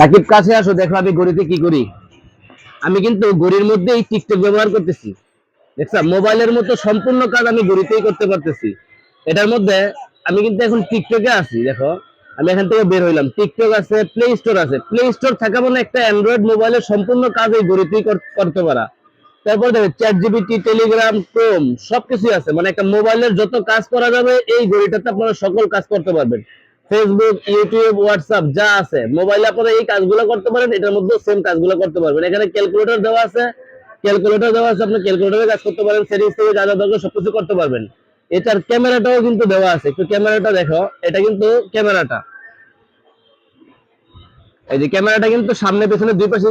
সাকিব কাছে আসো, দেখো আমি ঘড়িতে কি করি। আমি কিন্তু ঘড়ির মধ্যে এই টিকটক ব্যবহার করতেছি। দেখছো, মোবাইলের মতো সম্পূর্ণ কাজ আমি ঘড়িতেই করতে পারতেছি। এটার মধ্যে আমি কিন্তু এখন টিকটকে আছি। দেখো, আমি এখান থেকে বের হইলাম, টিকটক আছে, প্লে স্টোর আছে। প্লে স্টোর থাকা মানে একটা অ্যান্ড্রয়েড মোবাইলের সম্পূর্ণ কাজ এই ঘড়িতেই করতে পারা। তারপর দেখো চ্যাট জিপিটি, টেলিগ্রাম, ক্রোম সবকিছু আছে। মানে একটা মোবাইলের যত কাজ করা যাবে এই ঘড়িটাতে আপনারা সকল কাজ করতে পারবেন। ফেসবুক, ইউটিউব, হোয়াটসঅ্যাপ যা আছে মোবাইলে আপনারা এই কাজগুলো করতে পারেন। এটার মধ্যে সেম কাজগুলো করতে পারবেন। এখানে ক্যালকুলেটর দেওয়া আছে, আপনি ক্যালকুলেটরে কাজ করতে পারেন। সেটিংস থেকে যা যা দরকার সবকিছু করতে পারবেন। এটার ক্যামেরাটাও কিন্তু দেওয়া আছে, একটু ক্যামেরাটা দেখো। এটা কিন্তু ক্যামেরাটা, এই যে ক্যামেরাটা কিন্তু সামনে পেছনে দুই পাশে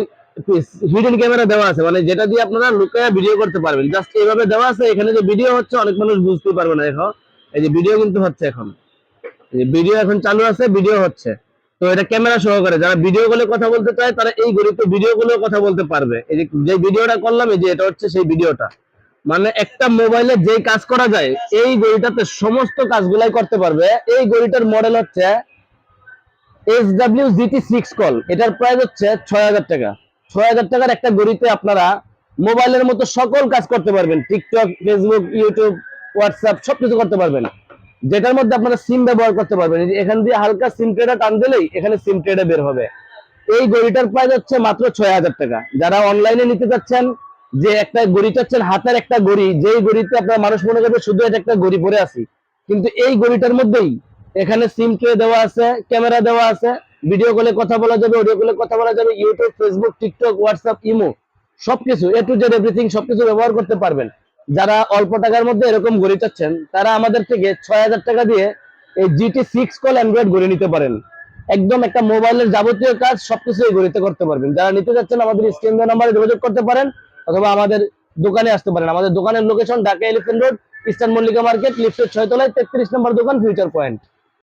হিডেন ক্যামেরা দেওয়া আছে, মানে যেটা দিয়ে আপনারা লুকায়া ভিডিও করতে পারবেন। জাস্ট এইভাবে দেওয়া আছে। এখানে যে ভিডিও হচ্ছে অনেক মানুষ বুঝতেই পারবে না। দেখো, এই যে ভিডিও কিন্তু হচ্ছে এখন, এই যে ভিডিও এখন চালু আছে, ভিডিও হচ্ছে। তো এটা ক্যামেরা সহকারে যারা ভিডিও কলে কথা বলতে চায় তারা এই ঘড়িতে ভিডিও কলেও কথা বলতে পারবে। এই যে ভিডিওটা করলাম, এই যে এটা হচ্ছে সেই ভিডিওটা। মানে একটা মোবাইলে যে কাজ করা যায় এই ঘড়িটাতে সমস্ত কাজগুলাই করতে পারবে। এই ঘড়িটার মডেল হচ্ছে SW-GT6 কল। এটার প্রাইস হচ্ছে ৬,০০০ টাকা। ৬,০০০ টাকার একটা ঘড়িতে আপনারা মোবাইলের মতো সকল কাজ করতে পারবেন। টিকটক, ফেসবুক, ইউটিউব, হোয়াটসঅ্যাপ সবকিছু করতে পারবেন। যেটার মধ্যে আপনারা সিম ব্যবহার করতে পারবেন। এখান দিয়ে হালকা সিম ট্রেটা টান দিলেই এখানে সিম ট্রেটা বের হবে। এই ঘড়িটার প্রাইস হচ্ছে মাত্র ৬,০০০ টাকা। যারা অনলাইনে নিতে চাচ্ছেন, যে একটা ঘড়ি চাচ্ছেন, হাতের একটা ঘড়ি, যেই ঘড়িতে আপনার মানুষ মনে করবে শুধু এটা একটা ঘড়ি পরে আছি, কিন্তু এই ঘড়িটার মধ্যেই এখানে সিম ট্রে দেওয়া আছে, ক্যামেরা দেওয়া আছে, ভিডিও কলে কথা বলা যাবে, অডিও কলে কথা বলা যাবে, YouTube, Facebook, TikTok, WhatsApp, imo সবকিছু এ টু জেড এভরিথিং সবকিছু ব্যবহার করতে পারবেন। যারা অল্প টাকার মধ্যে এরকম ঘড়ি চাচ্ছেন তারা আমাদের থেকে ৬,০০০ টাকা দিয়ে এই GT6 কল অ্যান্ড্রয়েড ঘড়ি নিতে পারেন। একদম একটা মোবাইলের যাবতীয় কাজ সবকিছু এই ঘড়িতে করতে পারবেন। যারা নিতে যাচ্ছেন আমাদের স্ক্রিন দেওয়া নাম্বারে যোগাযোগ করতে পারেন, অথবা আমাদের দোকানে আসতে পারেন। আমাদের দোকানের location Dhaka elephant road, eastern Mallika market, লিফটের ৬ তলায় ৩৩ নম্বর দোকান, ফিউচার পয়েন্ট।